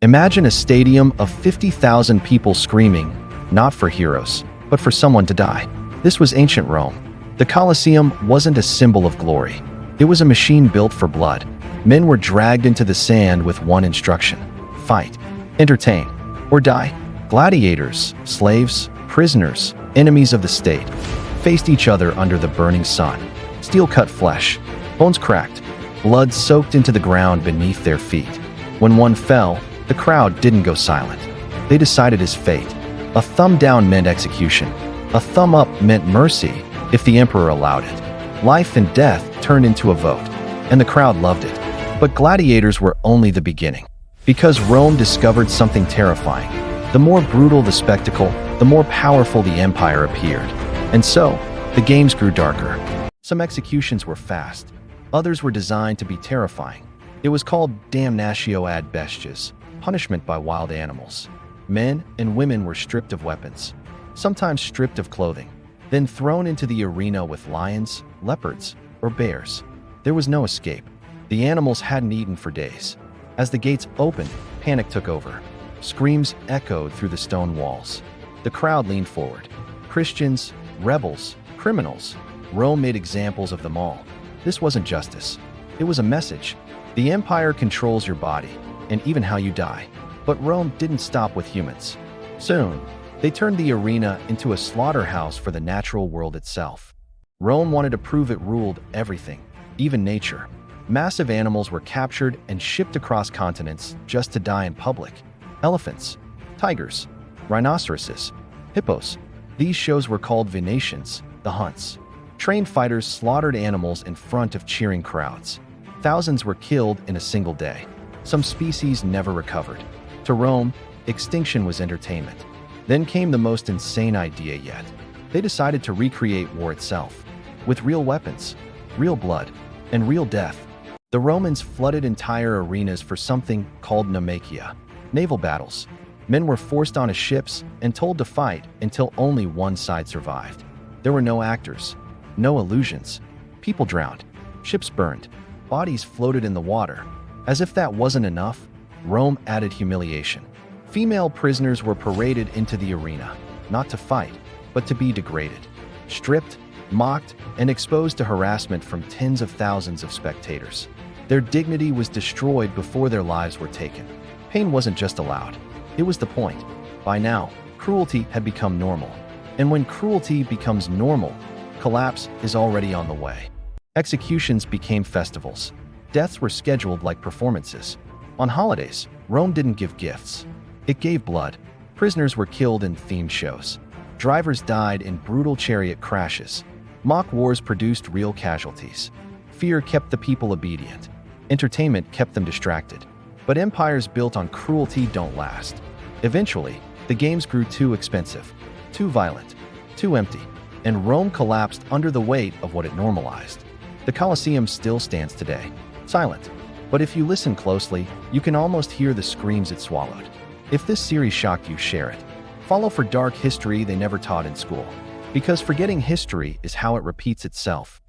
Imagine a stadium of 50,000 people screaming, not for heroes, but for someone to die. This was ancient Rome. The Colosseum wasn't a symbol of glory. It was a machine built for blood. Men were dragged into the sand with one instruction: fight, entertain, or die. Gladiators, slaves, prisoners, enemies of the state, faced each other under the burning sun. Steel-cut flesh, bones cracked, blood soaked into the ground beneath their feet. When one fell, the crowd didn't go silent. They decided his fate. A thumb down meant execution. A thumb up meant mercy, if the emperor allowed it. Life and death turned into a vote, and the crowd loved it. But gladiators were only the beginning. Because Rome discovered something terrifying. The more brutal the spectacle, the more powerful the empire appeared. And so, the games grew darker. Some executions were fast. Others were designed to be terrifying. It was called damnatio ad bestias, punishment by wild animals. Men and women were stripped of weapons, sometimes stripped of clothing, then thrown into the arena with lions, leopards, or bears. There was no escape. The animals hadn't eaten for days. As the gates opened, panic took over. Screams echoed through the stone walls. The crowd leaned forward. Christians, rebels, criminals. Rome made examples of them all. This wasn't justice. It was a message. The empire controls your body, and even how you die. But Rome didn't stop with humans. Soon, they turned the arena into a slaughterhouse for the natural world itself. Rome wanted to prove it ruled everything, even nature. Massive animals were captured and shipped across continents just to die in public. Elephants, tigers, rhinoceroses, hippos. These shows were called venations, the hunts. Trained fighters slaughtered animals in front of cheering crowds. Thousands were killed in a single day. Some species never recovered. To Rome, extinction was entertainment. Then came the most insane idea yet. They decided to recreate war itself, with real weapons, real blood, and real death. The Romans flooded entire arenas for something called naumachia, naval battles. Men were forced onto ships and told to fight until only one side survived. There were no actors, no illusions. People drowned, ships burned, bodies floated in the water. As if that wasn't enough, Rome added humiliation. Female prisoners were paraded into the arena, not to fight, but to be degraded, stripped, mocked, and exposed to harassment from tens of thousands of spectators. Their dignity was destroyed before their lives were taken. Pain wasn't just allowed, it was the point. By now, cruelty had become normal. And when cruelty becomes normal, collapse is already on the way. Executions became festivals. Deaths were scheduled like performances. On holidays, Rome didn't give gifts. It gave blood. Prisoners were killed in themed shows. Drivers died in brutal chariot crashes. Mock wars produced real casualties. Fear kept the people obedient. Entertainment kept them distracted. But empires built on cruelty don't last. Eventually, the games grew too expensive, too violent, too empty, and Rome collapsed under the weight of what it normalized. The Colosseum still stands today, silent. But if you listen closely, you can almost hear the screams it swallowed. If this series shocked you, share it. Follow for dark history they never taught in school. Because forgetting history is how it repeats itself.